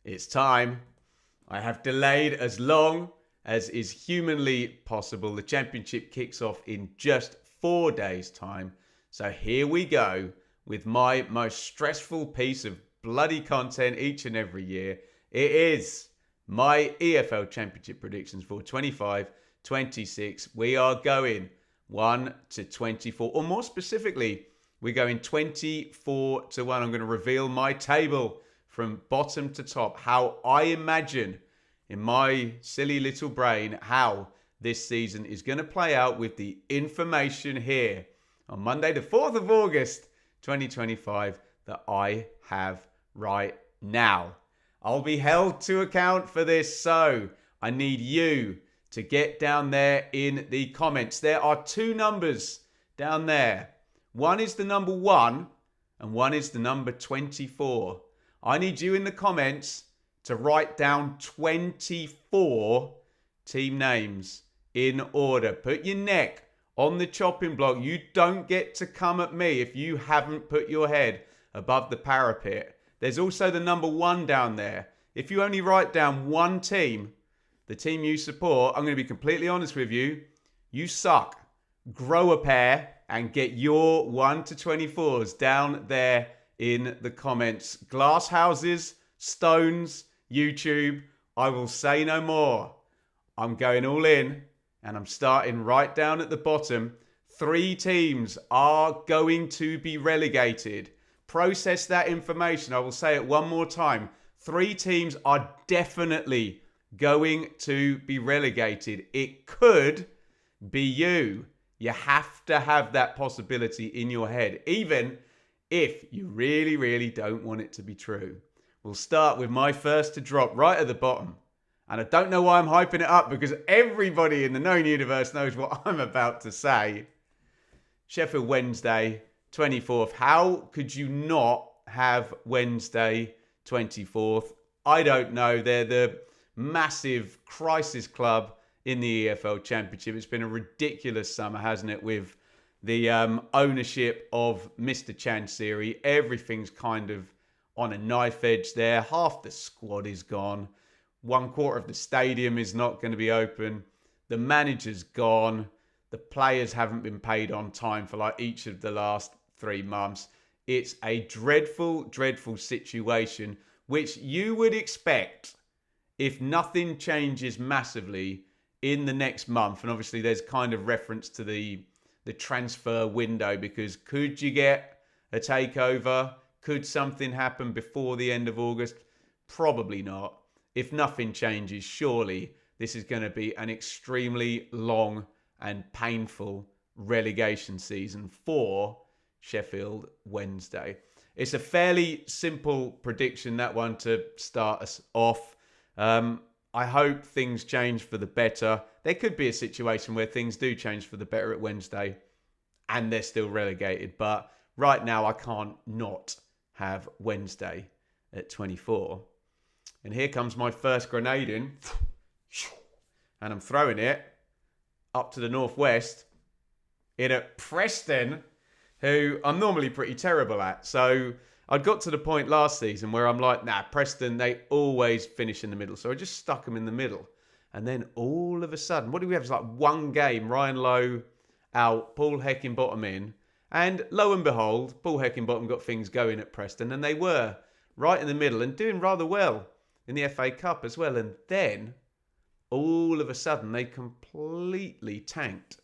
It's time. I have delayed as long as is humanly possible. The championship kicks off in just 4 days' time. So here we go with my most stressful piece of bloody content each and every year. It is my EFL Championship predictions for 25-26. We are going 1 to 24, or more specifically, we're going 24 to 1. I'm going to reveal my table from bottom to top, how I imagine in my silly little brain how this season is going to play out with the information here on Monday, the 4th of August, 2025, that I have right now. I'll be held to account for this, so I need you to get down there in the comments. There are two numbers down there. One is the number 1 and one is the number 24. I need you in the comments to write down 24 team names in order. Put your neck on the chopping block. You don't get to come at me if you haven't put your head above the parapet. There's also the number 1 down there. If you only write down one team, the team you support, I'm going to be completely honest with you, you suck. Grow a pair and get your 1 to 24s down there in the comments. Glass houses, stones, YouTube, I will say no more. I'm going all in and I'm starting right down at the bottom. 3 teams are going to be relegated. Process that information. I will say it one more time. 3 teams are definitely going to be relegated. It could be you. You have to have that possibility in your head, even if you really, really don't want it to be true. We'll start with my first to drop right at the bottom. And I don't know why I'm hyping it up, because everybody in the known universe knows what I'm about to say. Sheffield Wednesday, 24th. How could you not have Wednesday, 24th? I don't know. They're the massive crisis club in the EFL Championship. It's been a ridiculous summer, hasn't it, with the ownership of Mr. Chansiri. Everything's kind of on a knife edge there. Half the squad is gone. 1/4 of the stadium is not going to be open. The manager's gone. The players haven't been paid on time for like each of the last 3 months. It's a dreadful, dreadful situation, which you would expect if nothing changes massively in the next month. And obviously there's kind of reference to the transfer window, because could you get a takeover? Could something happen before the end of August? Probably not. If nothing changes, surely this is going to be an extremely long and painful relegation season for Sheffield Wednesday. It's a fairly simple prediction, that one, to start us off. I hope things change for the better. There could be a situation where things do change for the better at Wednesday and they're still relegated. But right now, I can't not have Wednesday at 24. And here comes my first grenade in. And I'm throwing it up to the northwest in at Preston, who I'm normally pretty terrible at. So I'd got to the point last season where I'm like, nah, Preston, they always finish in the middle. So I just stuck them in the middle. And then all of a sudden, what do we have? It's like one game, Ryan Lowe out, Paul Heckingbottom in. And lo and behold, Paul Heckingbottom got things going at Preston. And they were right in the middle and doing rather well in the FA Cup as well. And then all of a sudden, they completely tanked,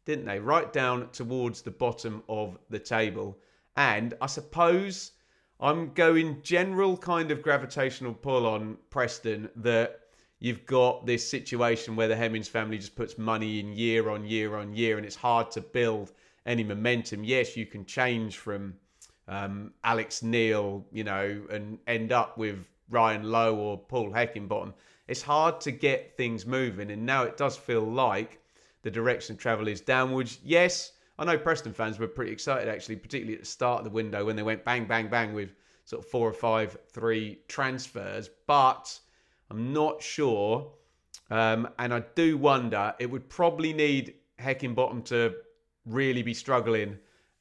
didn't they? Right down towards the bottom of the table. And I suppose I'm going general kind of gravitational pull on Preston, that you've got this situation where the Hemmings family just puts money in year on year on year, and it's hard to build any momentum. Yes, you can change from Alex Neil, and end up with Ryan Lowe or Paul Heckingbottom. It's hard to get things moving, and now it does feel like the direction of travel is downwards. Yes, I know Preston fans were pretty excited, actually, particularly at the start of the window when they went bang, bang, bang with sort of 4 or 5, 3 transfers. But I'm not sure. And I do wonder, it would probably need Heckingbottom to really be struggling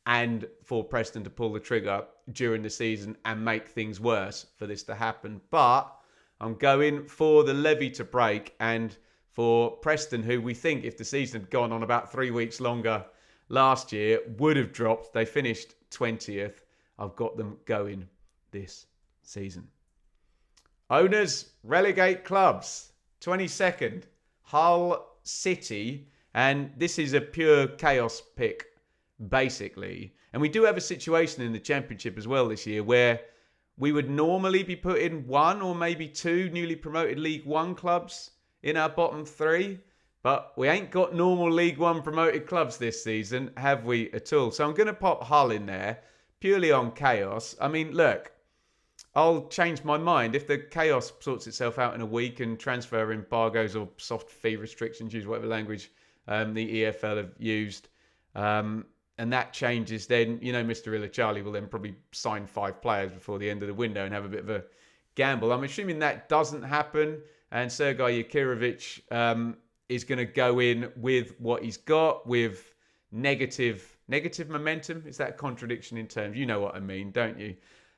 and for Preston to pull the trigger during the season and make things worse for this to happen. But I'm going for the levy to break, and for Preston, who we think, if the season had gone on about 3 weeks longer last year, would have dropped. They finished 20th. I've got them going this season. Owners relegate clubs. 22nd, Hull City. And this is a pure chaos pick, basically. And we do have a situation in the Championship as well this year where we would normally be putting one or maybe two newly promoted League One clubs in our bottom three. But we ain't got normal League One promoted clubs this season, have we at all? So I'm going to pop Hull in there, purely on chaos. I mean, look, I'll change my mind. If the chaos sorts itself out in a week and transfer embargoes or soft fee restrictions, use whatever language the EFL have used, and that changes, then, Mr. Ilachali will then probably sign 5 players before the end of the window and have a bit of a gamble. I'm assuming that doesn't happen, and Sergei Yakirovich is going to go in with what he's got, with negative momentum. Is that a contradiction in terms? You know what I mean, don't you?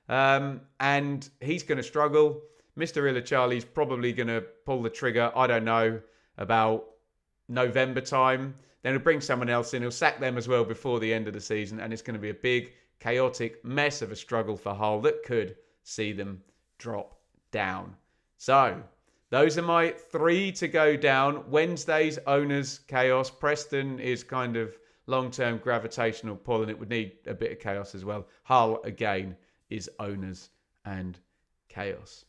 And he's going to struggle. Mr. Ilachali's probably going to pull the trigger, I don't know, about November time. Then he'll bring someone else in. He'll sack them as well before the end of the season. And it's going to be a big, chaotic mess of a struggle for Hull that could see them drop down. So, those are my 3 to go down. Wednesday's owners, chaos. Preston is kind of long-term gravitational pull, and it would need a bit of chaos as well. Hull, again, is owners and chaos.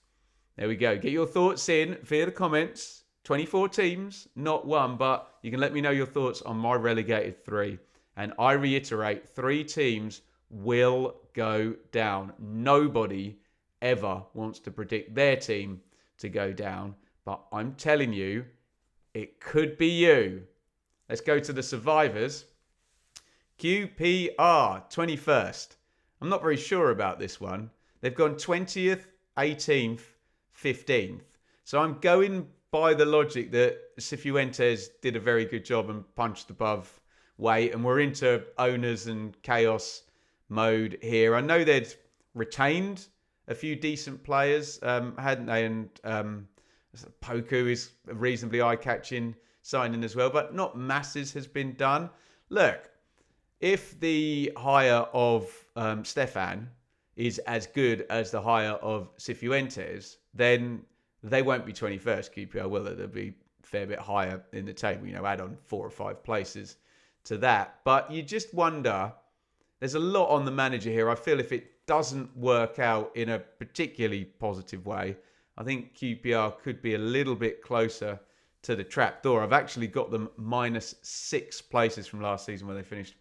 There we go. Get your thoughts in via the comments. 24 teams, not one, but you can let me know your thoughts on my relegated 3. And I reiterate, 3 teams will go down. Nobody ever wants to predict their team to go down, but I'm telling you, it could be you. Let's go to the survivors. QPR, 21st. I'm not very sure about this one. They've gone 20th, 18th, 15th. So I'm going by the logic that Cifuentes did a very good job and punched above weight, and we're into owners and chaos mode here. I know they'd retained a few decent players, hadn't they? And Poku is a reasonably eye-catching signing as well, but not masses has been done. Look, if the hire of Stefan is as good as the hire of Cifuentes, then they won't be 21st, QPR, will they? They'll be a fair bit higher in the table, add on 4 or 5 places to that. But you just wonder, there's a lot on the manager here. I feel if it doesn't work out in a particularly positive way, I think QPR could be a little bit closer to the trapdoor. I've actually got them minus 6 places from last season where they finished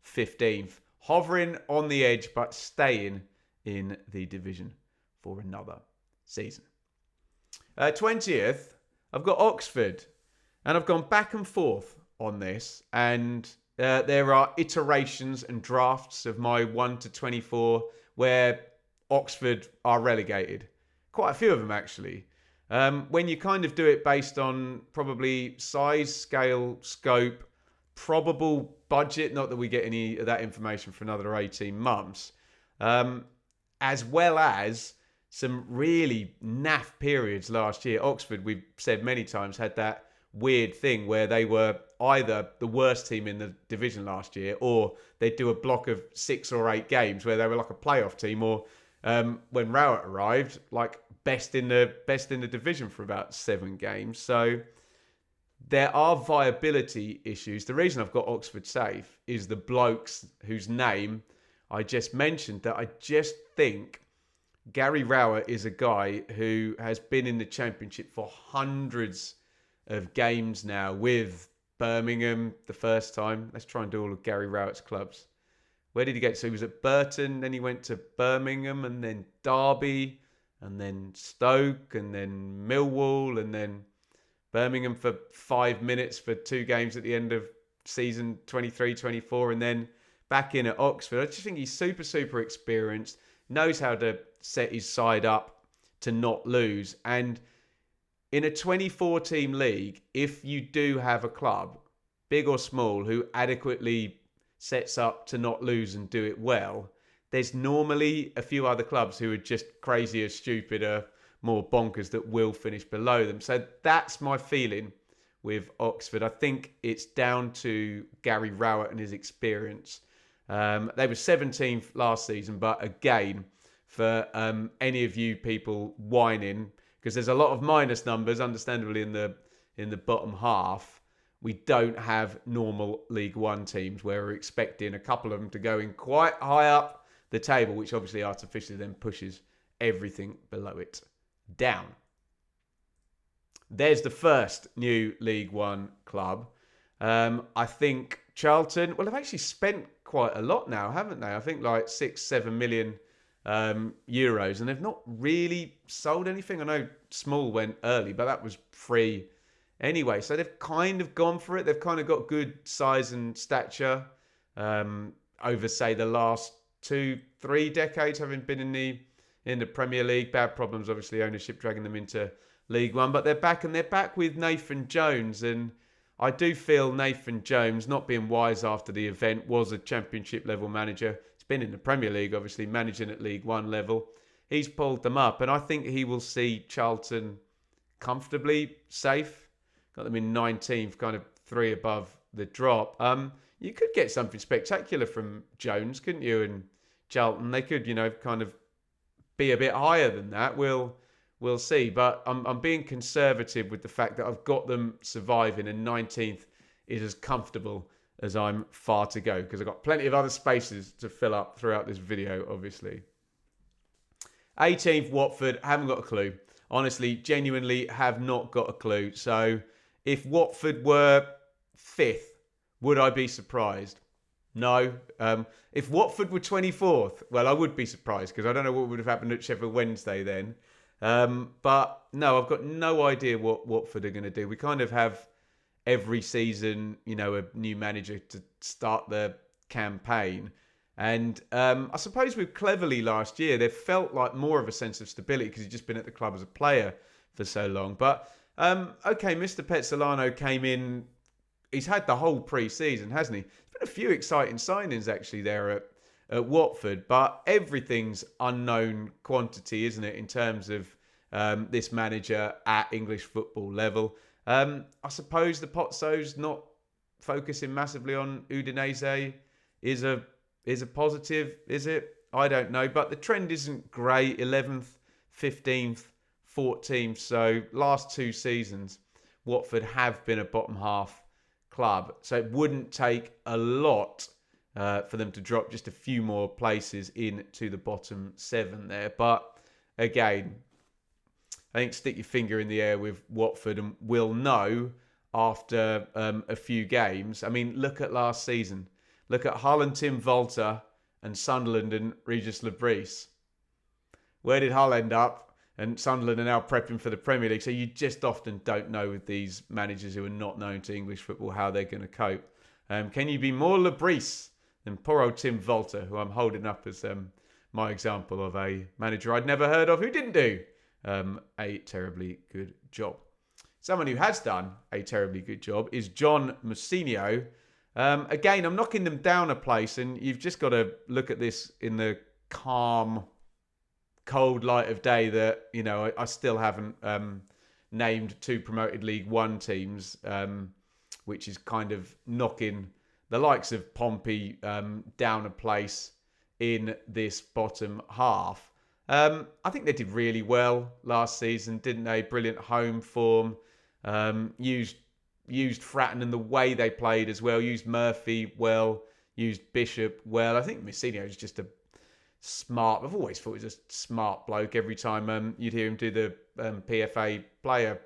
15th. Hovering on the edge, but staying in the division for another season. 20th, I've got Oxford, and I've gone back and forth on this, and there are iterations and drafts of my 1 to 24 where Oxford are relegated. Quite a few of them, actually. When you kind of do it based on probably size, scale, scope, probable budget, not that we get any of that information for another 18 months, as well as some really naff periods last year. Oxford, we've said many times, had that weird thing where they were either the worst team in the division last year, or they'd do a block of 6 or 8 games where they were like a playoff team, or when Rowett arrived, like best in the division for about 7 games. So there are viability issues. The reason I've got Oxford safe is the blokes whose name I just mentioned, that I just think Gary Rowett is a guy who has been in the Championship for hundreds of games now, with Birmingham the first time. Let's try and do all of Gary Rowett's clubs. Where did he get? So he was at Burton, then he went to Birmingham, and then Derby, and then Stoke, and then Millwall, and then Birmingham for 5 minutes for 2 games at the end of season 23-24, and then back in at Oxford. I just think he's super, super experienced, knows how to set his side up to not lose. And in a 24-team league, if you do have a club, big or small, who adequately sets up to not lose and do it well, there's normally a few other clubs who are just crazy as stupid, more bonkers that will finish below them. So that's my feeling with Oxford. I think it's down to Gary Rowett and his experience. They were 17th last season, but again, for any of you people whining, because there's a lot of minus numbers, understandably, in the bottom half. We don't have normal League One teams where we're expecting a couple of them to go in quite high up the table, which obviously artificially then pushes everything below it down. There's the first new League One club. I think Charlton, well, they've actually spent quite a lot now, haven't they? I think like 6-7 million euros, and they've not really sold anything. I know Small went early, but that was free anyway. So they've kind of gone for it. They've kind of got good size and stature over, say, the last 2-3 decades, having been in the Premier League. Bad problems, obviously, ownership dragging them into League One, but they're back, and they're back with Nathan Jones. And I do feel Nathan Jones, not being wise after the event, was a Championship level manager. He's been in the Premier League, obviously, managing at League One level. He's pulled them up, and I think he will see Charlton comfortably safe. Got them in 19th, kind of 3 above the drop. You could get something spectacular from Jones, couldn't you? And Charlton, they could, kind of be a bit higher than that. We'll see. But I'm being conservative with the fact that I've got them surviving, and 19th is as comfortable as I'm far to go, because I've got plenty of other spaces to fill up throughout this video, obviously. 18th, Watford. Haven't got a clue. Honestly, genuinely have not got a clue. So if Watford were 5th, would I be surprised? No. If Watford were 24th, well, I would be surprised, because I don't know what would have happened at Sheffield Wednesday then. But no, I've got no idea what Watford are going to do. We kind of have every season, a new manager to start the campaign. And I suppose with Cleverley last year, there felt like more of a sense of stability because he'd just been at the club as a player for so long. But, okay, Mr. Pezzolano came in. He's had the whole pre-season, hasn't he? There's been a few exciting signings, actually, there at Watford. But everything's unknown quantity, isn't it, in terms of this manager at English football level. I suppose the Pozzo's not focusing massively on Udinese is a positive, is it? I don't know. But the trend isn't great. 11th, 15th, 14th. So last 2 seasons, Watford have been a bottom half club. So it wouldn't take a lot for them to drop just a few more places into the bottom 7 there. But again, I think stick your finger in the air with Watford and we'll know after a few games. I mean, look at last season. Look at Hull and Tim Volta and Sunderland and Regis Lebris. Where did Hull end up? And Sunderland are now prepping for the Premier League. So you just often don't know with these managers who are not known to English football how they're going to cope. Can you be more Lebris than poor old Tim Volta, who I'm holding up as my example of a manager I'd never heard of who didn't do a terribly good job. Someone who has done a terribly good job is John Mousinho. Again, I'm knocking them down a place, and you've just got to look at this in the calm, cold light of day that, I still haven't named 2 promoted League One teams, which is kind of knocking the likes of Pompey down a place in this bottom half. I think they did really well last season, didn't they? Brilliant home form. Used Fratton and the way they played as well. Used Murphy well. Used Bishop well. I think Mousinho is just a smart. I've always thought he was a smart bloke. Every time you'd hear him do the PFA player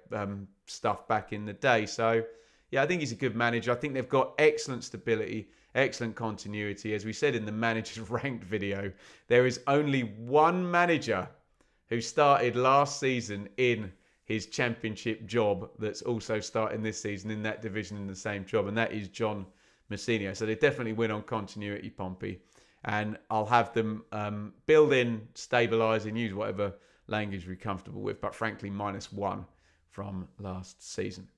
stuff back in the day. So yeah, I think he's a good manager. I think they've got excellent stability, excellent continuity. As we said in the Managers Ranked video, there is only one manager who started last season in his Championship job that's also starting this season in that division in the same job, and that is John Mousinho. So they definitely win on continuity, Pompey. And I'll have them build in, stabilise, and use whatever language we're comfortable with, but frankly, -1 from last season.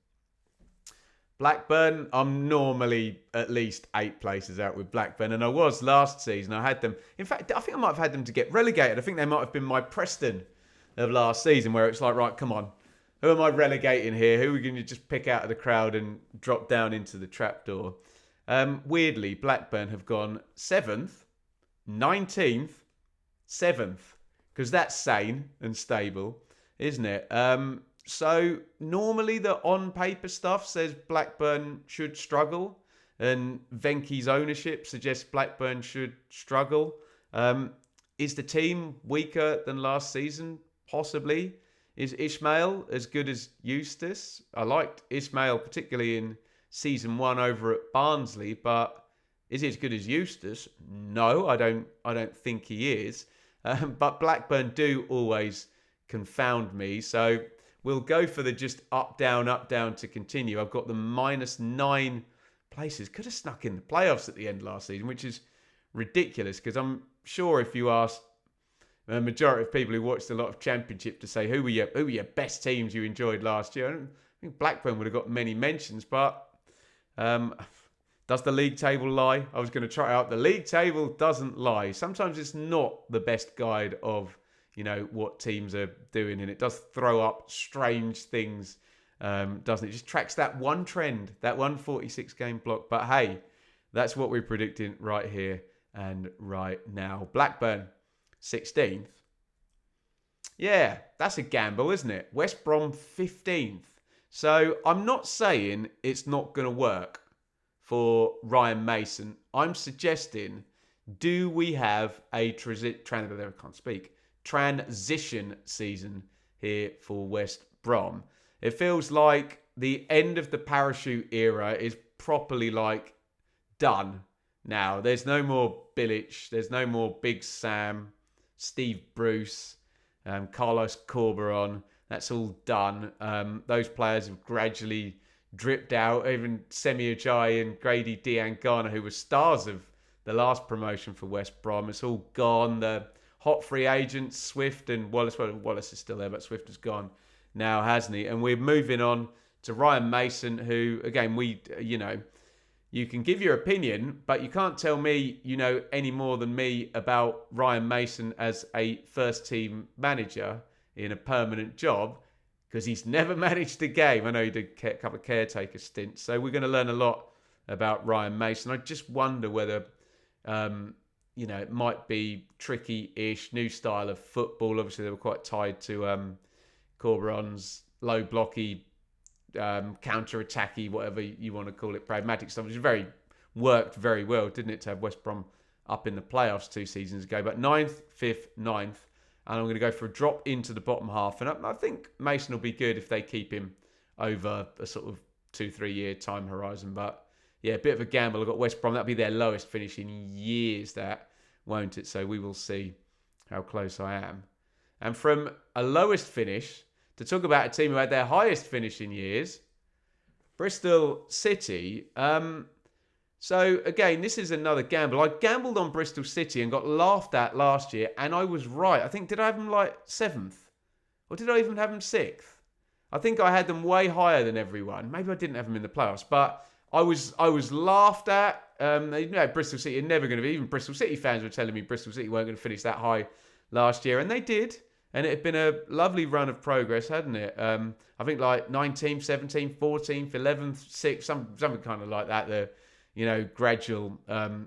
Blackburn, I'm normally at least 8 places out with Blackburn, and I was last season. I had them. In fact, I think I might have had them to get relegated. I think they might have been my Preston of last season, where it's like, right, come on, who am I relegating here? Who are we going to just pick out of the crowd and drop down into the trapdoor? Weirdly, Blackburn have gone 7th, 19th, 7th, because that's sane and stable, isn't it? So normally the on-paper stuff says Blackburn should struggle, and Venky's ownership suggests Blackburn should struggle. Is the team weaker than last season? Possibly. Is Ishmael as good as Eustace? I liked Ishmael particularly in season 1 over at Barnsley, but is he as good as Eustace? No, I don't think he is. But Blackburn do always confound me, so we'll go for the just up down to continue. I've got the -9 places. Could have snuck in the playoffs at the end last season, which is ridiculous, because I'm sure if you asked a majority of people who watched a lot of Championship to say who were your best teams you enjoyed last year, I don't think Blackburn would have got many mentions. But does the league table lie? I was going to try out. The league table doesn't lie. Sometimes it's not the best guide of, what teams are doing, and it does throw up strange things, doesn't it? It just tracks that one trend, that 146 game block. But hey, that's what we're predicting right here and right now. Blackburn 16th. Yeah, that's a gamble, isn't it? West Brom 15th. So I'm not saying it's not going to work for Ryan Mason. I'm suggesting, do we have a transition season here for West Brom? It feels like the end of the parachute era is properly done now. There's no more Bilic. There's no more Big Sam, Steve Bruce, Carlos Corberon. That's all done. Those players have gradually dripped out. Even Semi Ajayi and Grady Diangana, who were stars of the last promotion for West Brom, it's all gone. The hot free agents, Swift and Wallace. Well, Wallace is still there, but Swift has gone now, hasn't he? And we're moving on to Ryan Mason, who, again, you can give your opinion, but you can't tell me you know any more than me about Ryan Mason as a first-team manager in a permanent job, because he's never managed a game. I know he did a couple of caretaker stints, so we're going to learn a lot about Ryan Mason. I just wonder whether, it might be tricky-ish, new style of football. Obviously, they were quite tied to Corberon's low blocky, counter-attacky, whatever you want to call it, pragmatic stuff, which worked very well, didn't it, to have West Brom up in the playoffs 2 seasons ago. But 9th, 5th, 9th, and I'm going to go for a drop into the bottom half. And I think Mason will be good if they keep him over a sort of 2-3 year time horizon. But yeah, a bit of a gamble. I've got West Brom. That'll be their lowest finish in years, that, won't it? So we will see how close I am. And from a lowest finish, to talk about a team who had their highest finish in years, Bristol City. So again, this is another gamble. I gambled on Bristol City and got laughed at last year, and I was right. I think, did I have them 7th? Or did I even have them 6th? I think I had them way higher than everyone. Maybe I didn't have them in the playoffs, but I was laughed at. Bristol City are never going to be. Even Bristol City fans were telling me Bristol City weren't going to finish that high last year, and they did. And it had been a lovely run of progress, hadn't it? I think 19th, 17th, 14th, 11th, 6th, something kind of like that. The gradual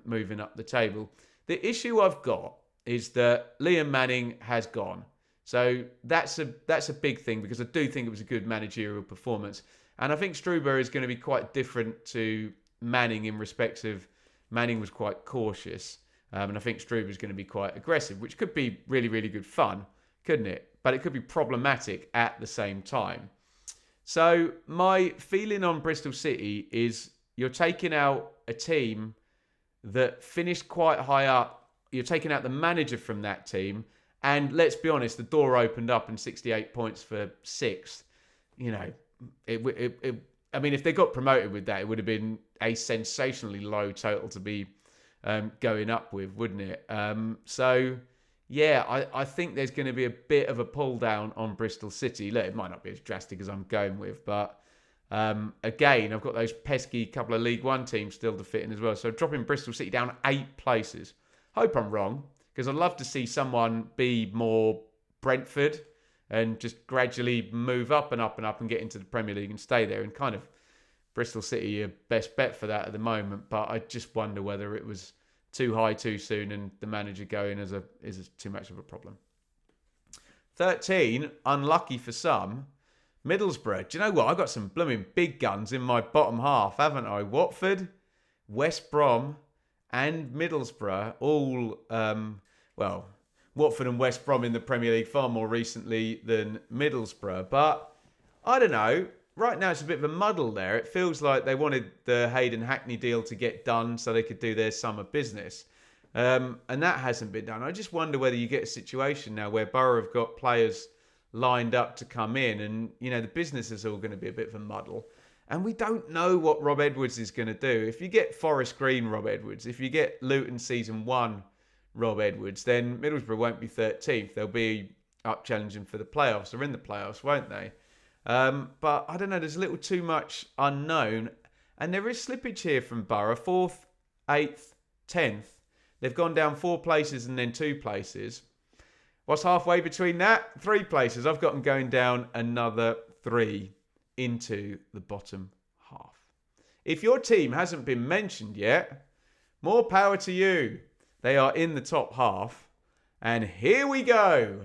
moving up the table. The issue I've got is that Liam Manning has gone. So that's a big thing, because I do think it was a good managerial performance. And I think Struber is going to be quite different to Manning in respects of Manning was quite cautious. And I think Struber is going to be quite aggressive, which could be really, really good fun, couldn't it? But it could be problematic at the same time. So my feeling on Bristol City is you're taking out a team that finished quite high up. You're taking out the manager from that team. And let's be honest, the door opened up in 68 points for 6th. If they got promoted with that, it would have been a sensationally low total to be going up with, wouldn't it? I think there's going to be a bit of a pull down on Bristol City. Look, it might not be as drastic as I'm going with, but again, I've got those pesky couple of League One teams still to fit in as well. So dropping Bristol City down 8 places. Hope I'm wrong, because I'd love to see someone be more Brentford and just gradually move up and up and up and get into the Premier League and stay there. And kind of Bristol City, your best bet for that at the moment. But I just wonder whether it was too high too soon and the manager going is too much of a problem. 13, unlucky for some, Middlesbrough. Do you know what? I've got some blooming big guns in my bottom half, haven't I? Watford, West Brom and Middlesbrough, all, Watford and West Brom in the Premier League far more recently than Middlesbrough. But I don't know. Right now it's a bit of a muddle there. It feels like they wanted the Hayden Hackney deal to get done so they could do their summer business. And that hasn't been done. I just wonder whether you get a situation now where Borough have got players lined up to come in and, the business is all going to be a bit of a muddle. And we don't know what Rob Edwards is going to do. If you get Forest Green Rob Edwards, if you get Luton Season 1 Rob Edwards, then Middlesbrough won't be 13th. They'll be up challenging for the playoffs. They're in the playoffs, won't they? But I don't know, there's a little too much unknown. And there is slippage here from Borough. 4th, 8th, 10th. They've gone down 4 places and then 2 places. What's halfway between that? 3 places. I've got them going down another 3 into the bottom half. If your team hasn't been mentioned yet, more power to you. They are in the top half. And here we go.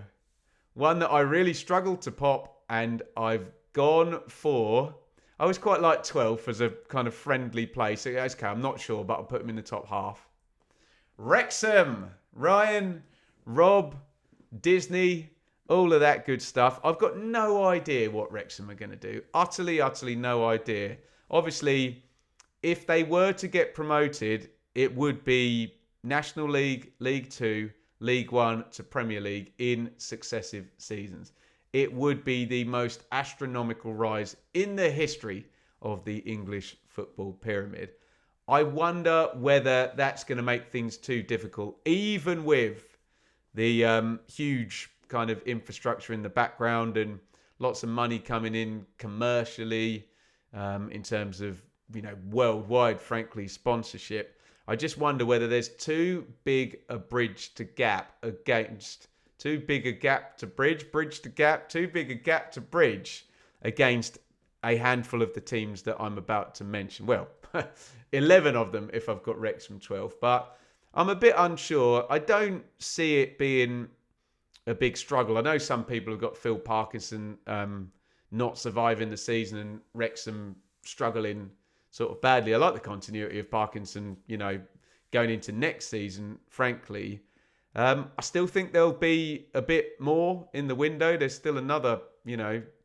One that I really struggled to pop and I've gone for. I always quite like 12th as a kind of friendly place. Okay, I'm not sure, but I'll put them in the top half. Wrexham, Ryan, Rob, Disney, all of that good stuff. I've got no idea what Wrexham are going to do. Utterly no idea. Obviously, if they were to get promoted, it would be National League, League 2, League 1 to Premier League in successive seasons. It would be the most astronomical rise in the history of the English football pyramid. I wonder whether that's going to make things too difficult, even with the huge kind of infrastructure in the background and lots of money coming in commercially in terms of, worldwide, frankly, sponsorship. I just wonder whether there's too big a bridge to gap against, too big a gap to bridge to gap, too big a gap to bridge against a handful of the teams that I'm about to mention. Well, 11 of them if I've got Wrexham 12, but I'm a bit unsure. I don't see it being a big struggle. I know some people have got Phil Parkinson not surviving the season and Wrexham struggling sort of badly. I like the continuity of Parkinson, going into next season, frankly. I still think there'll be a bit more in the window. There's still another,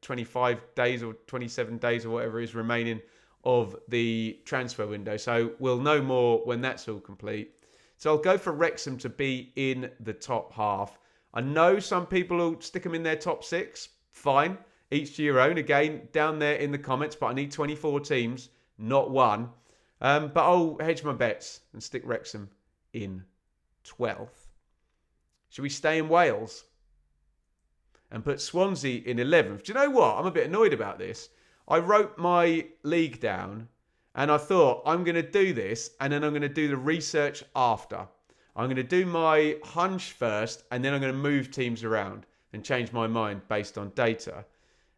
25 days or 27 days or whatever is remaining of the transfer window. So we'll know more when that's all complete. So I'll go for Wrexham to be in the top half. I know some people will stick them in their top 6. Fine. Each to your own. Again, down there in the comments. But I need 24 teams, not 1. But I'll hedge my bets and stick Wrexham in 12th. Should we stay in Wales? And put Swansea in 11th. Do you know what? I'm a bit annoyed about this. I wrote my league down and I thought I'm going to do this and then I'm going to do the research after. I'm going to do my hunch first and then I'm going to move teams around and change my mind based on data.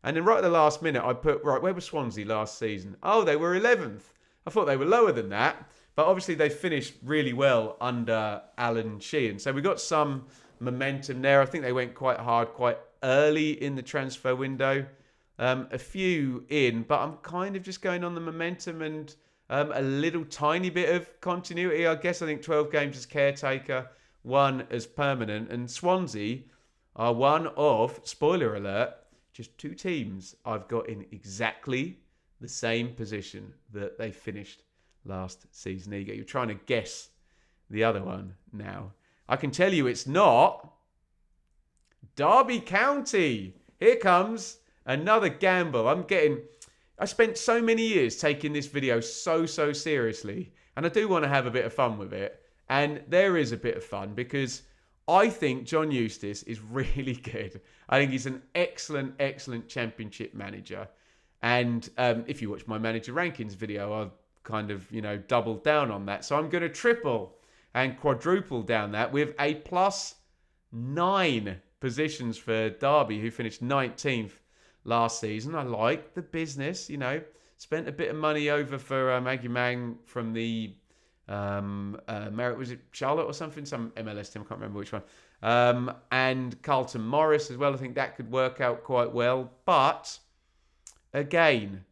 And then right at the last minute, I put, where was Swansea last season? Oh, they were 11th. I thought they were lower than that. But obviously they finished really well under Alan Sheehan. So we got some momentum there. I think they went quite hard, quite early in the transfer window. A few in, but I'm kind of just going on the momentum and a little tiny bit of continuity. I guess I think 12 games as caretaker, 1 as permanent. And Swansea are one of, spoiler alert, just 2 teams I've got in exactly the same position that they finished last season. You're trying to guess the other one now. I can tell you it's not Derby County. Here comes another gamble. I spent so many years taking this video so seriously. And I do want to have a bit of fun with it. And there is a bit of fun because I think John Eustace is really good. I think he's an excellent championship manager. And if you watch my manager rankings video, I've kind of, doubled down on that. So I'm going to triple and quadruple down that with a +9 positions for Derby, who finished 19th last season. I like the business, spent a bit of money over for Maggie Mang from the was it Charlotte or something? Some MLS team, I can't remember which one. And Carlton Morris as well. I think that could work out quite well. But again,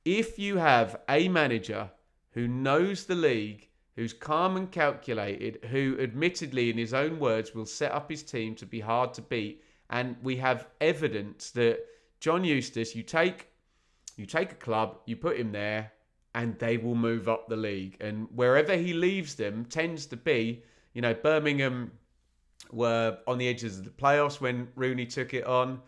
if you have a manager who knows the league, who's calm and calculated, who admittedly, in his own words, will set up his team to be hard to beat, and we have evidence that John Eustace, you take a club, you put him there, and they will move up the league. And wherever he leaves them tends to be, Birmingham were on the edges of the playoffs when Rooney took it on.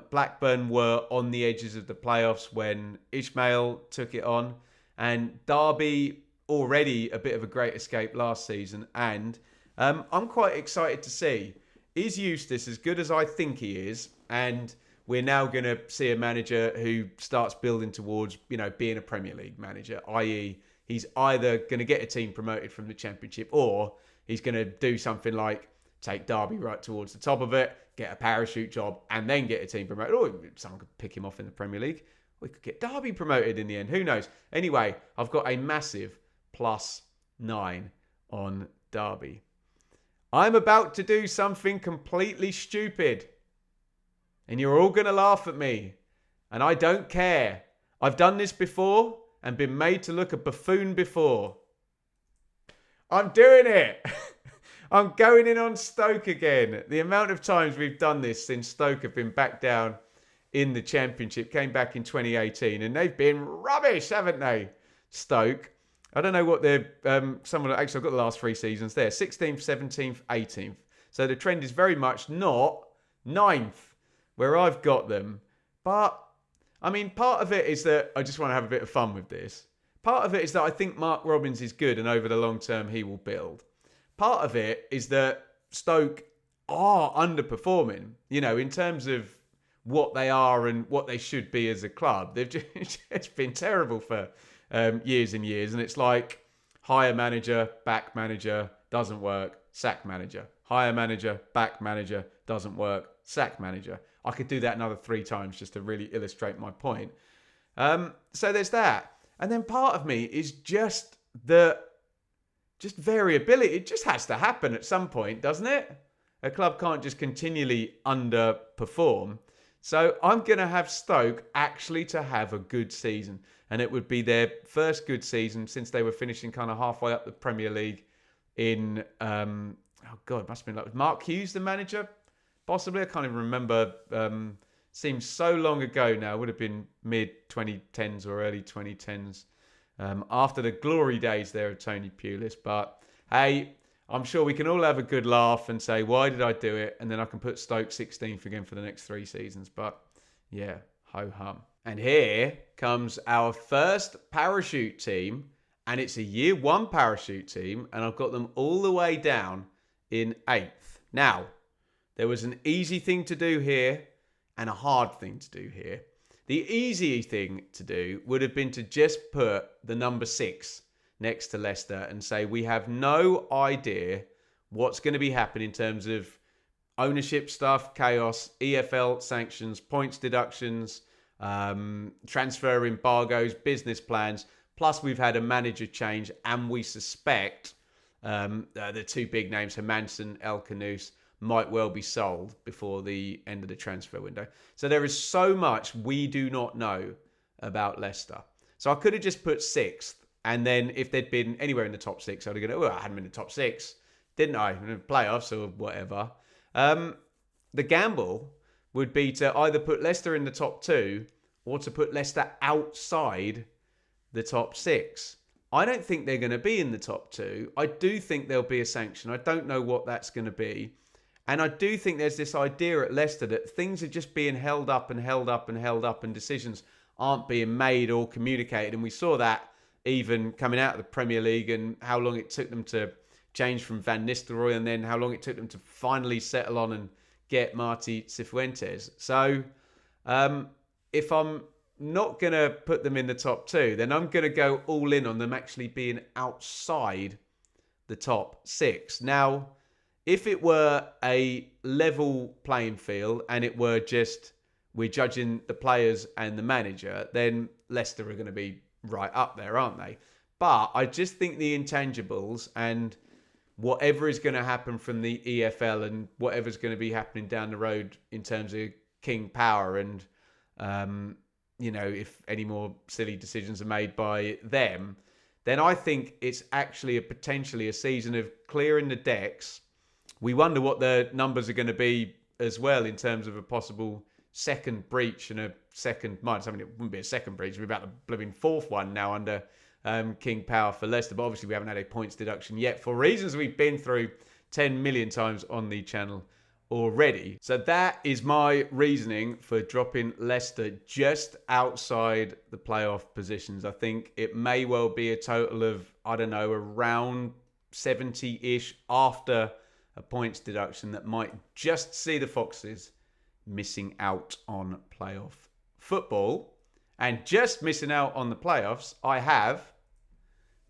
Blackburn were on the edges of the playoffs when Ismail took it on. And Derby, already a bit of a great escape last season. And I'm quite excited to see, is Eustace as good as I think he is? And we're now going to see a manager who starts building towards, being a Premier League manager, i.e. he's either going to get a team promoted from the Championship, or he's going to do something like take Derby right towards the top of it, get a parachute job, and then get a team promoted. Or someone could pick him off in the Premier League. We could get Derby promoted in the end. Who knows? Anyway, I've got a massive +9 on Derby. I'm about to do something completely stupid. And you're all going to laugh at me. And I don't care. I've done this before and been made to look a buffoon before. I'm doing it. I'm going in on Stoke again. The amount of times we've done this since Stoke have been back down in the Championship, came back in 2018, and they've been rubbish, haven't they? Stoke. I don't know what they're... actually, I've got the last 3 seasons there. 16th, 17th, 18th. So the trend is very much not 9th, where I've got them. But, part of it is that I just want to have a bit of fun with this. Part of it is that I think Mark Robins is good, and over the long term he will build. Part of it is that Stoke are underperforming, in terms of what they are and what they should be as a club. They've just been terrible for years and years. And it's like hire manager, back manager, doesn't work, sack manager. Hire manager, back manager, doesn't work, sack manager. I could do that another 3 times just to really illustrate my point. So there's that. And then part of me is just variability. It just has to happen at some point, doesn't it? A club can't just continually underperform. So I'm going to have Stoke actually to have a good season. And it would be their first good season since they were finishing kind of halfway up the Premier League in, it must have been like Mark Hughes, the manager, possibly. I can't even remember. Seems so long ago now. It would have been mid-2010s or early 2010s. After the glory days there of Tony Pulis. But hey, I'm sure we can all have a good laugh and say, why did I do it? And then I can put Stoke 16th again for the next 3 seasons. But yeah, ho-hum. And here comes our first parachute team. And it's a year 1 parachute team. And I've got them all the way down in 8th. Now, there was an easy thing to do here and a hard thing to do here. The easy thing to do would have been to just put the number 6 next to Leicester and say we have no idea what's going to be happening in terms of ownership stuff, chaos, EFL sanctions, points deductions, transfer embargoes, business plans. Plus, we've had a manager change, and we suspect the 2 big names, Hermansen, El Khanous, might well be sold before the end of the transfer window. So there is so much we do not know about Leicester. So I could have just put 6th, and then if they'd been anywhere in the top 6, I'd have gone, I had them in the top 6, didn't I? In the playoffs or whatever. The gamble would be to either put Leicester in the top 2 or to put Leicester outside the top 6. I don't think they're going to be in the top 2. I do think there'll be a sanction. I don't know what that's going to be. And I do think there's this idea at Leicester that things are just being held up and held up and held up, and decisions aren't being made or communicated. And we saw that even coming out of the Premier League, and how long it took them to change from Van Nistelrooy, and then how long it took them to finally settle on and get Marti Cifuentes. So if I'm not going to put them in the top 2, then I'm going to go all in on them actually being outside the top 6. Now, if it were a level playing field and it were just we're judging the players and the manager, then Leicester are going to be right up there, aren't they? But I just think the intangibles and whatever is going to happen from the EFL and whatever's going to be happening down the road in terms of King Power and, if any more silly decisions are made by them, then I think it's actually potentially a season of clearing the decks. We wonder what the numbers are going to be as well in terms of a possible second breach and a second minus. I mean, it wouldn't be a second breach. It'd be about the blooming fourth one now under King Power for Leicester. But obviously we haven't had a points deduction yet for reasons we've been through 10 million times on the channel already. So that is my reasoning for dropping Leicester just outside the playoff positions. I think it may well be a total of, around 70-ish after a points deduction that might just see the Foxes missing out on playoff football. And just missing out on the playoffs, I have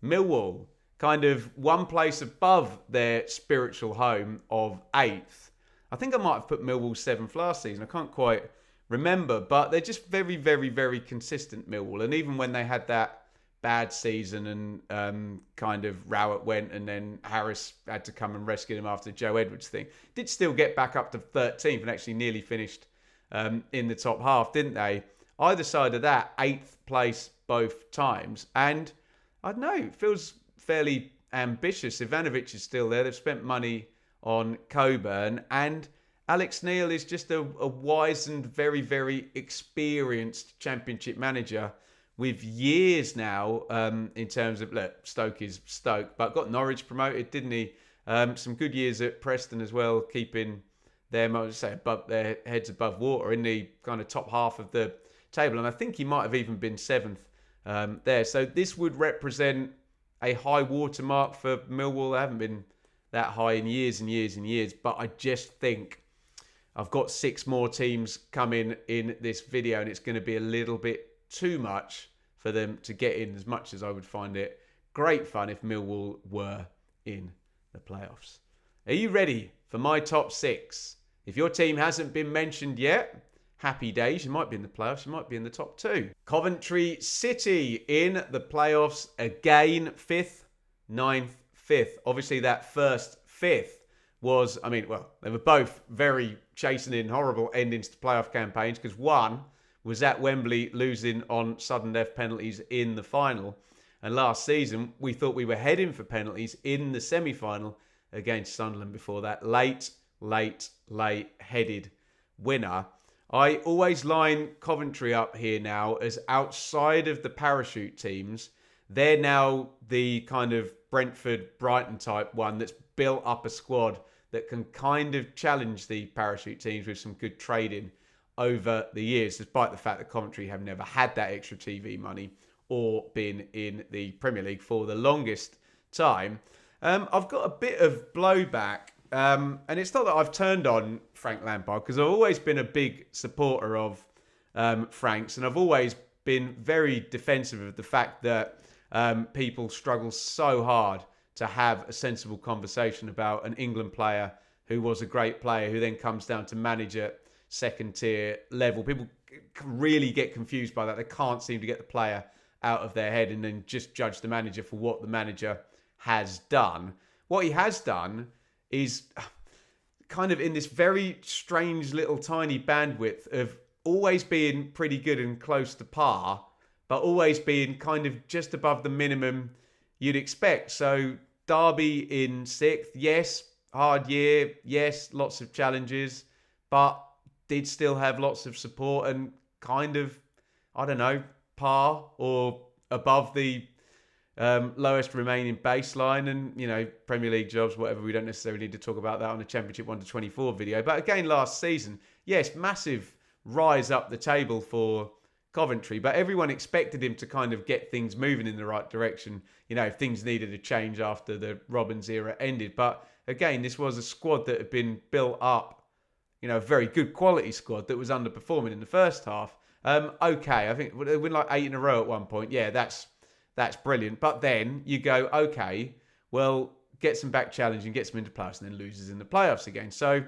Millwall, kind of one place above their spiritual home of 8th. I think I might have put Millwall 7th last season. I can't quite remember, but they're just very, very, very consistent, Millwall. And even when they had that bad season and kind of Rowett went and then Harris had to come and rescue them after the Joe Edwards thing, did still get back up to 13th and actually nearly finished in the top half, didn't they? Either side of that, 8th place both times. And I don't know, it feels fairly ambitious. Ivanovic is still there. They've spent money on Coburn. And Alex Neil is just a wise and very, very experienced Championship manager with years now in terms of, look, Stoke is Stoke, but got Norwich promoted, didn't he? Some good years at Preston as well, keeping them, I would say, above their heads above water in the kind of top half of the table. And I think he might have even been 7th there. So this would represent a high watermark for Millwall. They haven't been that high in years and years and years. But I just think I've got 6 more teams coming in this video, and it's going to be a little bit too much for them to get in, as much as I would find it great fun if Millwall were in the playoffs. Are you ready for my top 6? If your team hasn't been mentioned yet, happy days. You might be in the playoffs. You might be in the top 2. Coventry City in the playoffs again. 5th, 9th, 5th. Obviously, that first 5th was, they were both very chastening, horrible endings to playoff campaigns, because one was at Wembley losing on sudden death penalties in the final. And last season, we thought we were heading for penalties in the semi-final against Sunderland before that late headed winner. I always line Coventry up here now as outside of the parachute teams. They're now the kind of Brentford, Brighton type one that's built up a squad that can kind of challenge the parachute teams with some good trading over the years, despite the fact that Coventry have never had that extra TV money or been in the Premier League for the longest time. I've got a bit of blowback, and it's not that I've turned on Frank Lampard, because I've always been a big supporter of Frank's, and I've always been very defensive of the fact that people struggle so hard to have a sensible conversation about an England player who was a great player who then comes down to manage at second tier level. People really get confused by that. They can't seem to get the player out of their head and then just judge the manager for what the manager has done. What he has done is kind of in this very strange little tiny bandwidth of always being pretty good and close to par, but always being kind of just above the minimum you'd expect. So Derby in 6th, yes, hard year, yes, lots of challenges, but did still have lots of support and kind of, par or above the lowest remaining baseline. And, Premier League jobs, whatever, we don't necessarily need to talk about that on the Championship 1-24 video. But again, last season, yes, massive rise up the table for Coventry, but everyone expected him to kind of get things moving in the right direction, if things needed a change after the Robbins era ended. But again, this was a squad that had been built up, a very good quality squad that was underperforming in the first half. I think they win like 8 in a row at one point. Yeah, that's brilliant. But then you go, okay, well, gets them back challenging, gets them into playoffs, and then loses in the playoffs again. So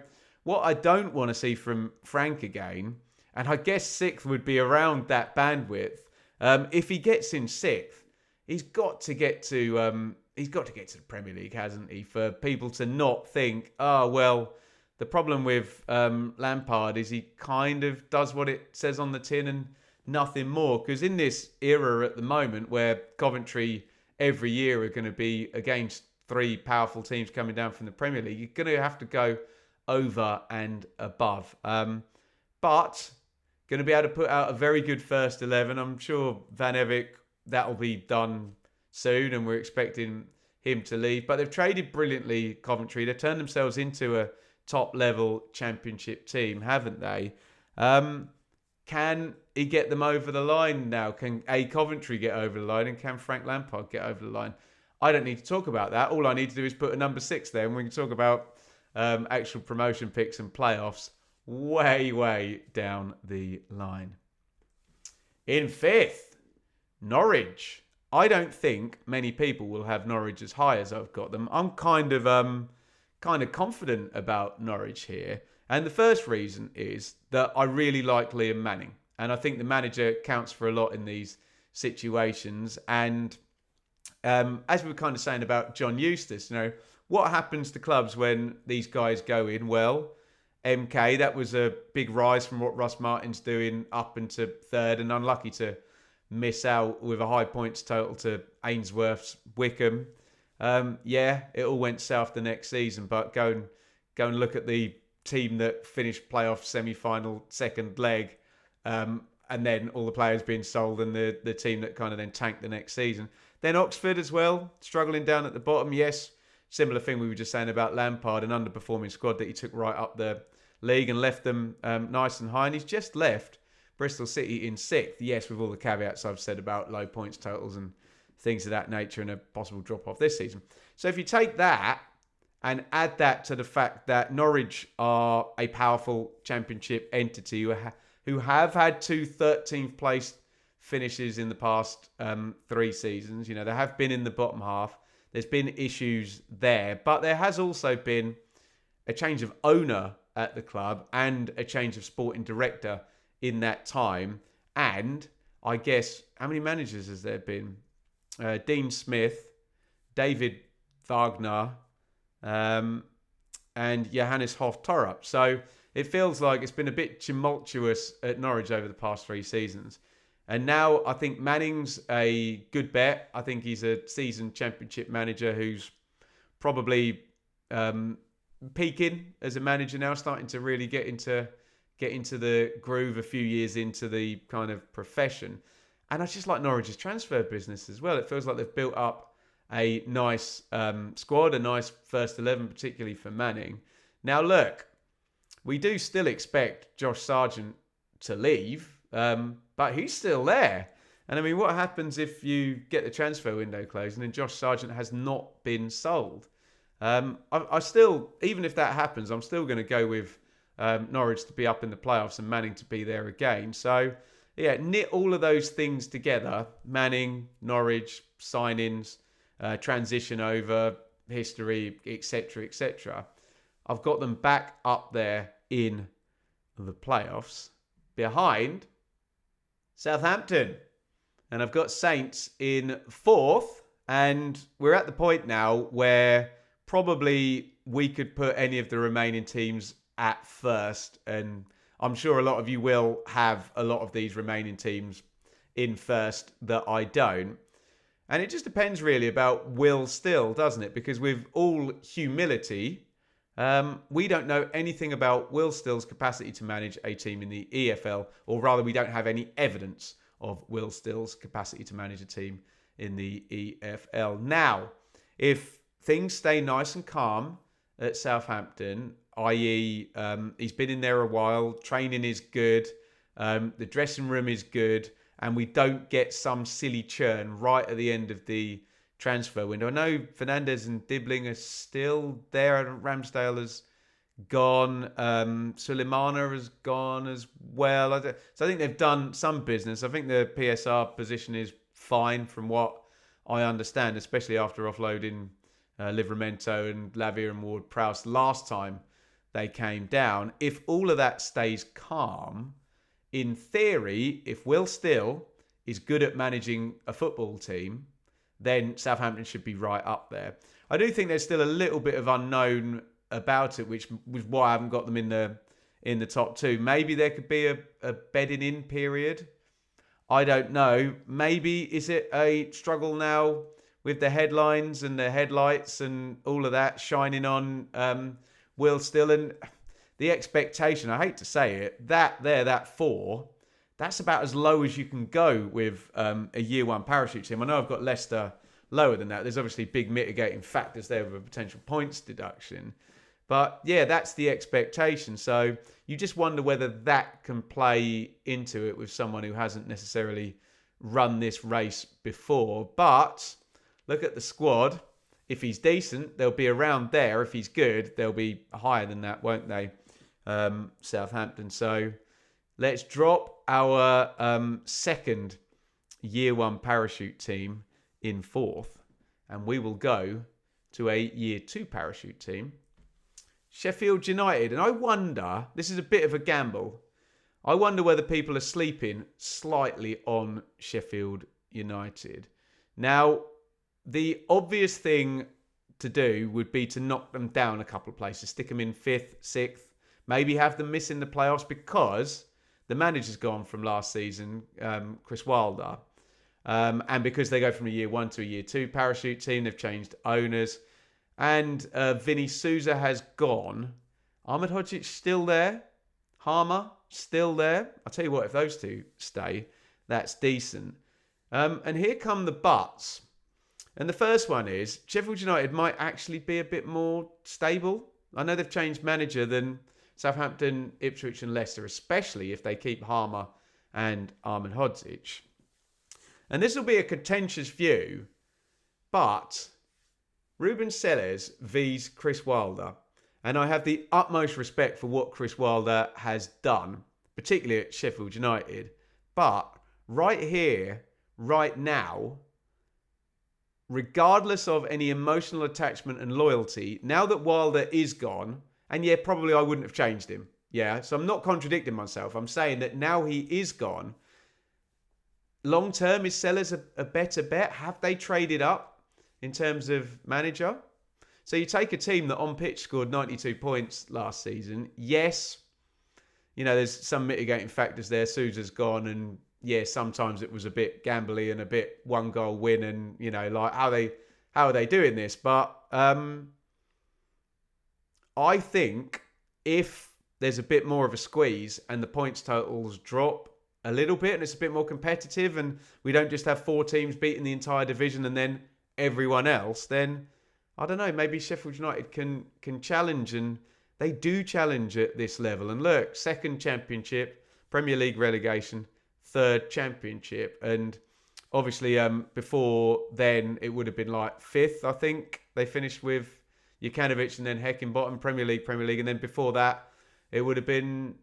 what I don't want to see from Frank again, and I guess sixth would be around that bandwidth. If he gets in sixth, he's got to get to the Premier League, hasn't he? For people to not think, oh well, the problem with Lampard is he kind of does what it says on the tin and nothing more. Because in this era at the moment, where Coventry every year are going to be against three powerful teams coming down from the Premier League, you're going to have to go over and above. But going to be able to put out a very good first 11. I'm sure Van Evik, that'll be done soon, and we're expecting him to leave. But they've traded brilliantly, Coventry. They've turned themselves into a top-level championship team, haven't they? Can he get them over the line now? Can Coventry get over the line? And can Frank Lampard get over the line? I don't need to talk about that. All I need to do is put a number 6 there, and we can talk about actual promotion picks and playoffs way down the line. In fifth, Norwich. I don't think many people will have Norwich as high as I've got them. I'm kind of confident about Norwich here. And the first reason is that I really like Liam Manning. And I think the manager counts for a lot in these situations. And as we were kind of saying about John Eustace, what happens to clubs when these guys go in? Well, MK, that was a big rise from what Russ Martin's doing up into third, and unlucky to miss out with a high points total to Ainsworth's Wickham. It all went south the next season, but go and look at the team that finished playoff semi-final second leg, and then all the players being sold, and the team that kind of then tanked the next season. Then Oxford as well, struggling down at the bottom. Yes, similar thing we were just saying about Lampard, an underperforming squad that he took right up the league and left them nice and high. And he's just left Bristol City in sixth. Yes, with all the caveats I've said about low points totals and things of that nature and a possible drop-off this season. So if you take that and add that to the fact that Norwich are a powerful championship entity who have had two 13th place finishes in the past 3 seasons. They have been in the bottom half. There's been issues there, but there has also been a change of owner at the club and a change of sporting director in that time. And I guess, how many managers has there been? Dean Smith, David Wagner, and Johannes Hoff-Torrup. So it feels like it's been a bit tumultuous at Norwich over the past 3 seasons. And now I think Manning's a good bet. I think he's a seasoned championship manager who's probably peaking as a manager now, starting to really get into the groove a few years into the kind of profession. And I just like Norwich's transfer business as well. It feels like they've built up a nice squad, a nice first 11, particularly for Manning. Now, look, we do still expect Josh Sargent to leave, but he's still there. And I mean, what happens if you get the transfer window closed and then Josh Sargent has not been sold? I still, even if that happens, I'm still going to go with Norwich to be up in the playoffs and Manning to be there again. So, yeah, knit all of those things together, Manning, Norwich, signings, transition over, history, etc., etc. I've got them back up there in the playoffs, behind Southampton. And I've got Saints in 4th, and we're at the point now where probably we could put any of the remaining teams at first, and I'm sure a lot of you will have a lot of these remaining teams in first that I don't. And it just depends really about Will Still, doesn't it? Because with all humility, we don't know anything about Will Still's capacity to manage a team in the EFL, or rather we don't have any evidence of Will Still's capacity to manage a team in the EFL. Now, if things stay nice and calm at Southampton, i.e. he's been in there a while, training is good, the dressing room is good, and we don't get some silly churn right at the end of the transfer window. I know Fernandez and Dibbling are still there. Ramsdale has gone. Suleimana has gone as well. So I think they've done some business. I think the PSR position is fine from what I understand, especially after offloading Livramento and Lavia and Ward-Prowse last time they came down. If all of that stays calm, in theory, if Will Still is good at managing a football team, then Southampton should be right up there. I do think there's still a little bit of unknown about it, which was why I haven't got them in the top two. Maybe there could be a bedding in period. I don't know. Maybe is it a struggle now with the headlines and the headlights and all of that shining on Will Still, and the expectation, I hate to say it, that 4, that's about as low as you can go with a year one parachute team. I know I've got Leicester lower than that. There's obviously big mitigating factors there with a potential points deduction. But yeah, that's the expectation. So you just wonder whether that can play into it with someone who hasn't necessarily run this race before. But look at the squad. If he's decent, they'll be around there. If he's good, they'll be higher than that, won't they? Southampton. So let's drop our second year one parachute team in 4th, and we will go to a year 2 parachute team, Sheffield United. And I wonder, this is a bit of a gamble, I wonder whether people are sleeping slightly on Sheffield United. Now, the obvious thing to do would be to knock them down a couple of places, stick them in 5th, 6th, maybe have them missing the playoffs, because the manager's gone from last season, Chris Wilder. And because they go from a year 1 to a year 2 parachute team, they've changed owners. And Vinny Souza has gone. Ahmed Hodzic still there. Harmer still there. I'll tell you what, if those two stay, that's decent. And here come the buts. And the first one is Sheffield United might actually be a bit more stable. I know they've changed manager than Southampton, Ipswich and Leicester, especially if they keep Harmer and Ahmed Hodzic. And this will be a contentious view, but Ruben Selles vs Chris Wilder. And I have the utmost respect for what Chris Wilder has done, particularly at Sheffield United. But right here, right now, regardless of any emotional attachment and loyalty, now that Wilder is gone, and yeah, probably I wouldn't have changed him. Yeah, so I'm not contradicting myself. I'm saying that now he is gone. Long term, is Sellers a better bet? Have they traded up in terms of manager? So you take a team that on pitch scored 92 points last season. Yes, you know, there's some mitigating factors there. Sousa's gone, and yeah, sometimes it was a bit gambly and a bit 1-goal win, and you know, like how are they doing this? But I think if there's a bit more of a squeeze and the points totals drop a little bit and it's a bit more competitive and we don't just have 4 teams beating the entire division and then everyone else, then I don't know, maybe Sheffield United can challenge, and they do challenge at this level. And look, 2nd Championship, Premier League relegation, 3rd Championship, and obviously before then it would have been like 5th, I think. They finished with Jukanovic and then Heckingbottom, Premier League, and then before that it would have been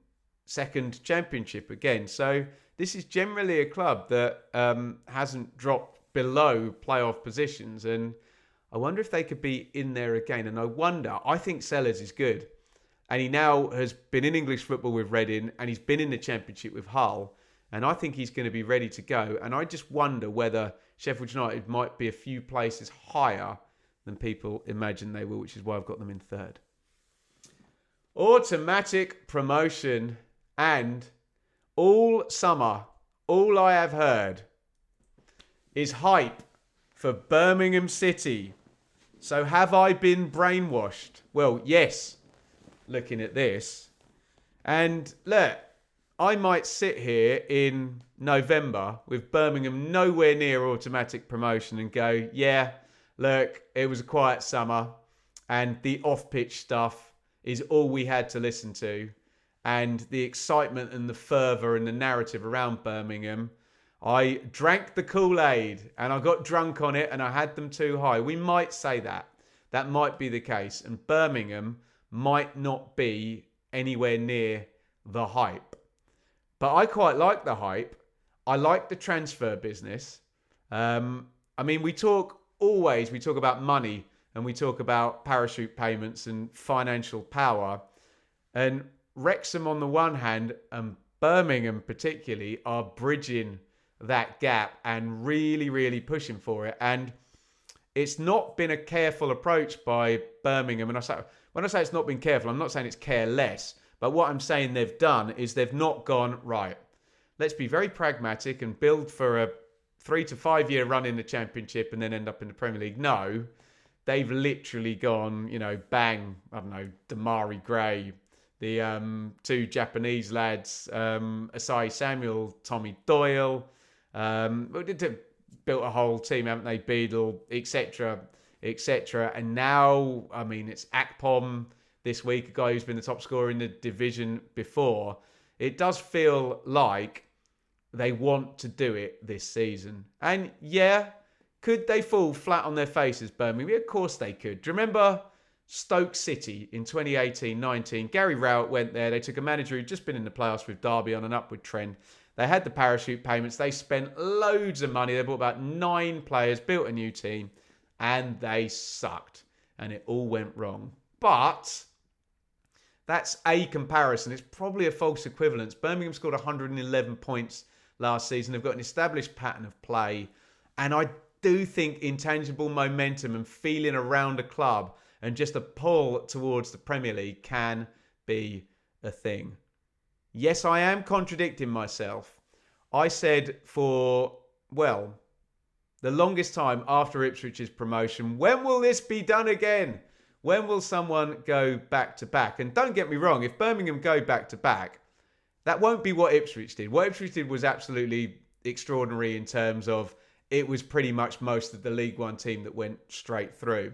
2nd Championship again. So this is generally a club that hasn't dropped below playoff positions, and I wonder if they could be in there again. And I think Sellers is good, and he now has been in English football with Reading, and he's been in the Championship with Hull, and I think he's going to be ready to go. And I just wonder whether Sheffield United might be a few places higher than people imagine they will, which is why I've got them in 3rd. Automatic promotion. And all summer, all I have heard is hype for Birmingham City. So have I been brainwashed? Well, yes, looking at this. And look, I might sit here in November with Birmingham nowhere near automatic promotion and go, yeah, look, it was a quiet summer and the off-pitch stuff is all we had to listen to. And the excitement and the fervour and the narrative around Birmingham, I drank the Kool-Aid and I got drunk on it and I had them too high. We might say that. That might be the case. And Birmingham might not be anywhere near the hype. But I quite like the hype. I like the transfer business. I mean, we talk about money and we talk about parachute payments and financial power. And Wrexham on the one hand, and Birmingham particularly, are bridging that gap and really, really pushing for it. And it's not been a careful approach by Birmingham. And when I say it's not been careful, I'm not saying it's careless. But what I'm saying they've done is they've not gone, right, let's be very pragmatic and build for a 3 to 5 year run in the Championship and then end up in the Premier League. No, they've literally gone, bang, I don't know, Damari Gray, the two Japanese lads, Asai Samuel, Tommy Doyle, built a whole team, haven't they? Beadle, etc., etc. And now, it's Akpom this week, a guy who's been the top scorer in the division before. It does feel like they want to do it this season. And yeah, could they fall flat on their faces, Birmingham? Yeah, of course they could. Do you remember Stoke City in 2018-19? Gary Rowett went there. They took a manager who'd just been in the playoffs with Derby on an upward trend. They had the parachute payments. They spent loads of money. They bought about 9 players, built a new team, and they sucked. And it all went wrong. But that's a comparison. It's probably a false equivalence. Birmingham scored 111 points last season. They've got an established pattern of play. And I do think intangible momentum and feeling around a club and just a pull towards the Premier League can be a thing. Yes, I am contradicting myself. I said for, the longest time after Ipswich's promotion, when will this be done again? When will someone go back to back? And don't get me wrong, if Birmingham go back to back, that won't be what Ipswich did. What Ipswich did was absolutely extraordinary in terms of it was pretty much most of the League One team that went straight through.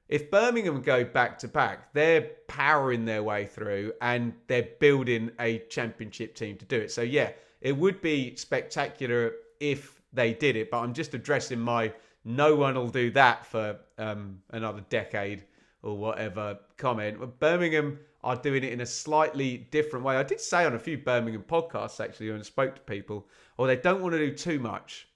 If Birmingham go back to back, they're powering their way through and they're building a Championship team to do it. So yeah, it would be spectacular if they did it, but I'm just addressing my no one will do that for another decade or whatever comment. Birmingham are doing it in a slightly different way. I did say on a few Birmingham podcasts actually when I spoke to people, they don't want to do too much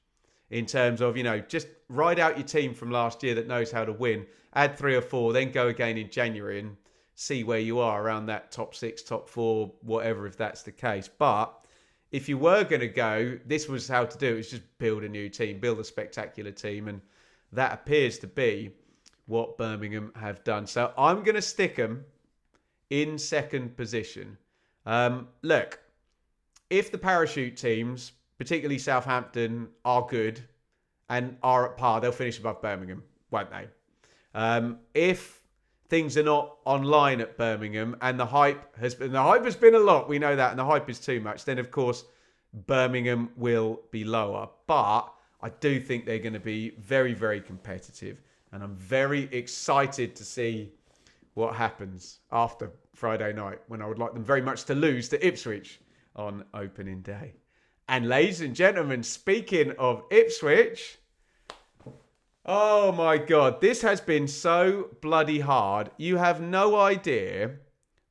in terms of, just ride out your team from last year that knows how to win, add 3 or 4, then go again in January and see where you are around that top 6, top 4, whatever, if that's the case. But if you were going to go, this was how to do it. It's just build a new team, build a spectacular team. And that appears to be what Birmingham have done. So I'm going to stick them in second position. Look, if the parachute teams, particularly Southampton, are good and are at par, they'll finish above Birmingham, won't they? If things are not online at Birmingham and the hype has been a lot, we know that, and the hype is too much, then of course Birmingham will be lower. But I do think they're going to be very, very competitive, and I'm very excited to see what happens after Friday night, when I would like them very much to lose to Ipswich on opening day. And ladies and gentlemen, speaking of Ipswich, oh my God, this has been so bloody hard. You have no idea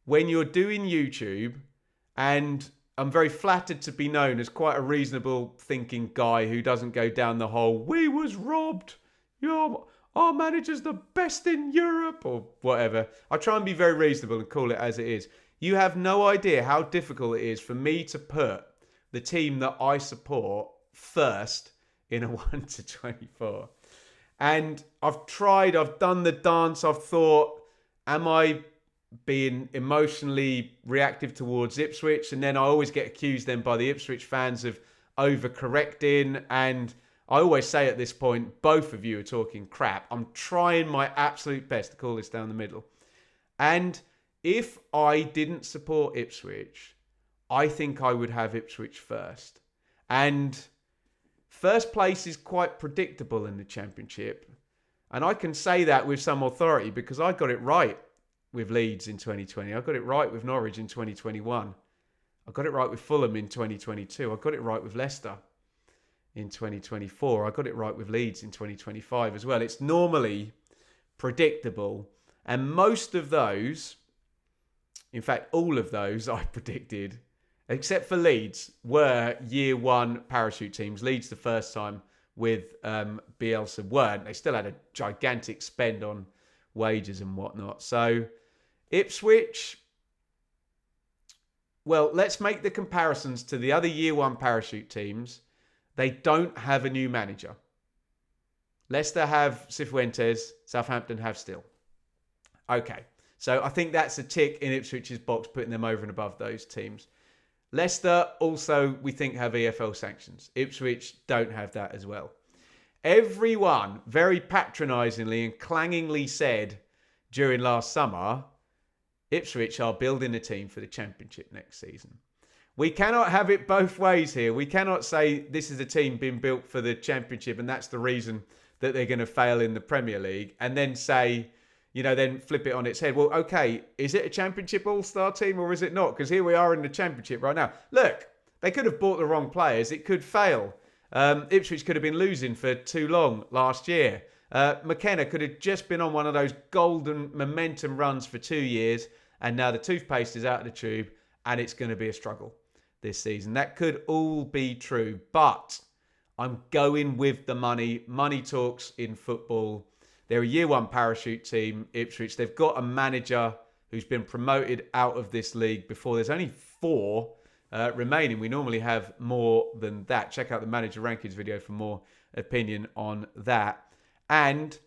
when you're doing YouTube, and I'm very flattered to be known as quite a reasonable thinking guy who doesn't go down the whole, we was robbed, our manager's the best in Europe, or whatever. I try and be very reasonable and call it as it is. You have no idea how difficult it is for me to put the team that I support first in a 1 to 24. And I've done the dance, I've thought, am I being emotionally reactive towards Ipswich? And then I always get accused then by the Ipswich fans of overcorrecting. And I always say at this point, both of you are talking crap. I'm trying my absolute best to call this down the middle. And if I didn't support Ipswich, I think I would have Ipswich first. And first place is quite predictable in the Championship. And I can say that with some authority because I got it right with Leeds in 2020. I got it right with Norwich in 2021. I got it right with Fulham in 2022. I got it right with Leicester in 2024. I got it right with Leeds in 2025 as well. It's normally predictable. And most of those, in fact, all of those I predicted, except for Leeds, were year one parachute teams. Leeds the first time with Bielsa weren't. They still had a gigantic spend on wages and whatnot. So Ipswich, well, let's make the comparisons to the other Year 1 parachute teams. They don't have a new manager. Leicester have Cifuentes, Southampton have Still. Okay, so I think that's a tick in Ipswich's box, putting them over and above those teams. Leicester also, we think, have EFL sanctions. Ipswich don't have that as well. Everyone very patronisingly and clangingly said during last summer, Ipswich are building a team for the Championship next season. We cannot have it both ways here. We cannot say this is a team being built for the Championship and that's the reason that they're going to fail in the Premier League, and then say, then flip it on its head. Well, okay, is it a Championship all-star team or is it not? Because here we are in the Championship right now. Look, they could have bought the wrong players. It could fail. Ipswich could have been losing for too long last year. McKenna could have just been on one of those golden momentum runs for 2 years, and now the toothpaste is out of the tube, and it's going to be a struggle this season. That could all be true, but I'm going with the money. Money talks in football. They're a Year 1 parachute team, Ipswich. They've got a manager who's been promoted out of this league before. There's only 4 remaining. We normally have more than that. Check out the manager rankings video for more opinion on that. And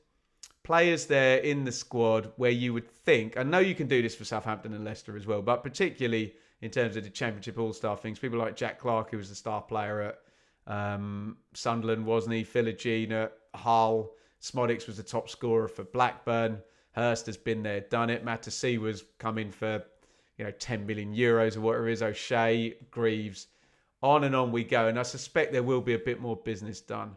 players there in the squad where you would think, I know you can do this for Southampton and Leicester as well, but particularly in terms of the Championship All-Star things, people like Jack Clarke, who was the star player at Sunderland, wasn't he? Philogene at Hull. Smodix was the top scorer for Blackburn. Hurst has been there, done it. Matassi was coming for 10 million euros or whatever it is. O'Shea, Greaves, on and on we go. And I suspect there will be a bit more business done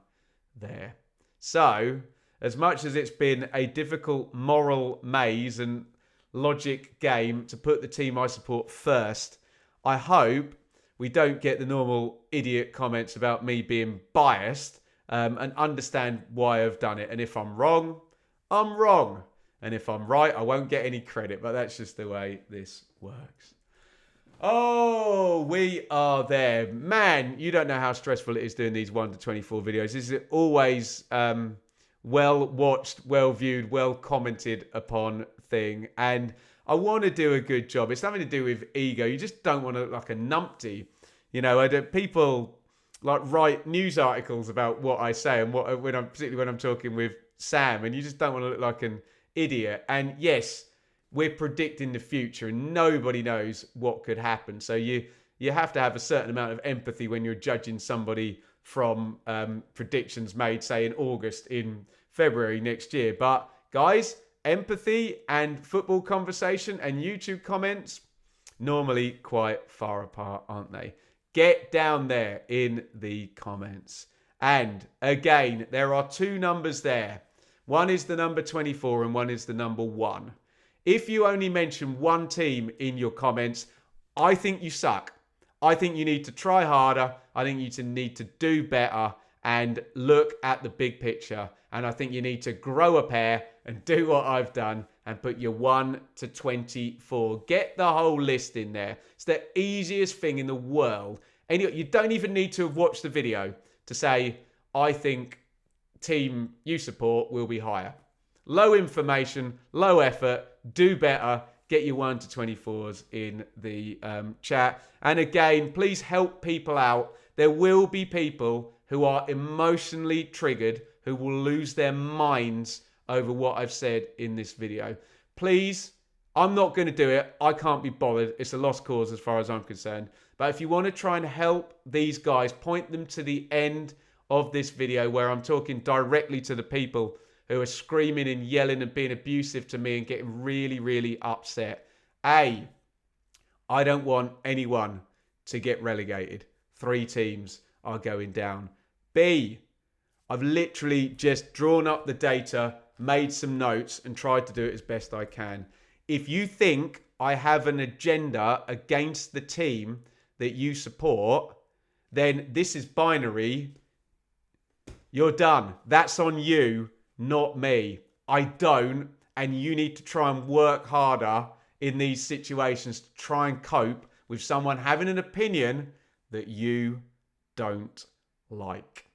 there. So, as much as it's been a difficult moral maze and logic game to put the team I support first, I hope we don't get the normal idiot comments about me being biased, and understand why I've done it. And if I'm wrong, I'm wrong. And if I'm right, I won't get any credit. But that's just the way this works. Oh, we are there. Man, you don't know how stressful it is doing these 1 to 24 videos. This is always well watched, well viewed, well commented upon thing. And I want to do a good job. It's nothing to do with ego. You just don't want to look like a numpty. People write news articles about what I say and particularly when I'm talking with Sam, and you just don't want to look like an idiot. And yes, we're predicting the future and nobody knows what could happen. So you have to have a certain amount of empathy when you're judging somebody from predictions made, say, in August, in February next year. But guys, empathy and football conversation and YouTube comments, normally quite far apart, aren't they? Get down there in the comments. And again, there are 2 numbers there. One is the number 24 and one is the number 1. If you only mention one team in your comments, I think you suck. I think you need to try harder. I think you need to do better and look at the big picture. And I think you need to grow a pair and do what I've done and put your 1 to 24. Get the whole list in there. It's the easiest thing in the world. And you don't even need to have watched the video to say, I think team you support will be higher. Low information, low effort, do better. Get your 1 to 24s in the chat. And again, please help people out. There will be people who are emotionally triggered, who will lose their minds over what I've said in this video. Please, I'm not going to do it. I can't be bothered. It's a lost cause as far as I'm concerned. But if you want to try and help these guys, point them to the end of this video where I'm talking directly to the people who are screaming and yelling and being abusive to me and getting really, really upset. A, I don't want anyone to get relegated. 3 teams are going down. B, I've literally just drawn up the data, made some notes and tried to do it as best I can. If you think I have an agenda against the team that you support, then this is binary. You're done. That's on you, not me. I don't, and you need to try and work harder in these situations to try and cope with someone having an opinion that you don't like.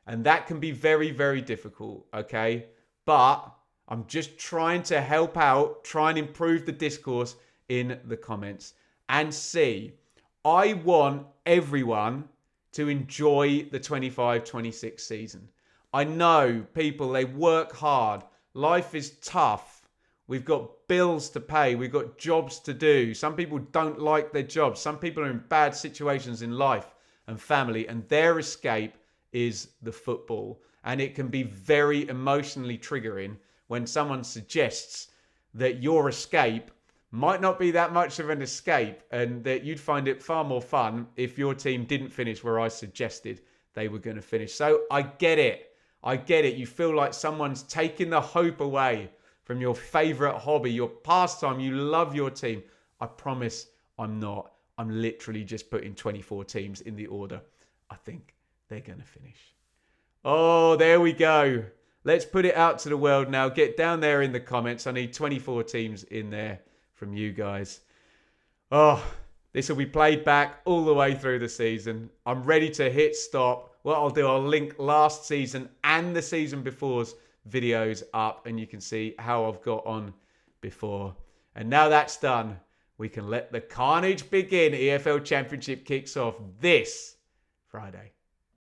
And that can be very, very difficult, okay? But I'm just trying to help out, try and improve the discourse in the comments. And C, I want everyone to enjoy the 25-26 season. I know people, they work hard. Life is tough. We've got bills to pay. We've got jobs to do. Some people don't like their jobs. Some people are in bad situations in life and family, and their escape is the football. And it can be very emotionally triggering when someone suggests that your escape might not be that much of an escape, and that you'd find it far more fun if your team didn't finish where I suggested they were going to finish. So I get it. I get it. You feel like someone's taking the hope away from your favourite hobby, your pastime. You love your team. I promise I'm not. I'm literally just putting 24 teams in the order I think they're going to finish. Oh, there we go. Let's put it out to the world now. Get down there in the comments. I need 24 teams in there from you guys. Oh, this will be played back all the way through the season. I'm ready to hit stop. What I'll do, I'll link last season and the season before's videos up, and you can see how I've got on before. And now that's done, we can let the carnage begin. EFL Championship kicks off this Friday.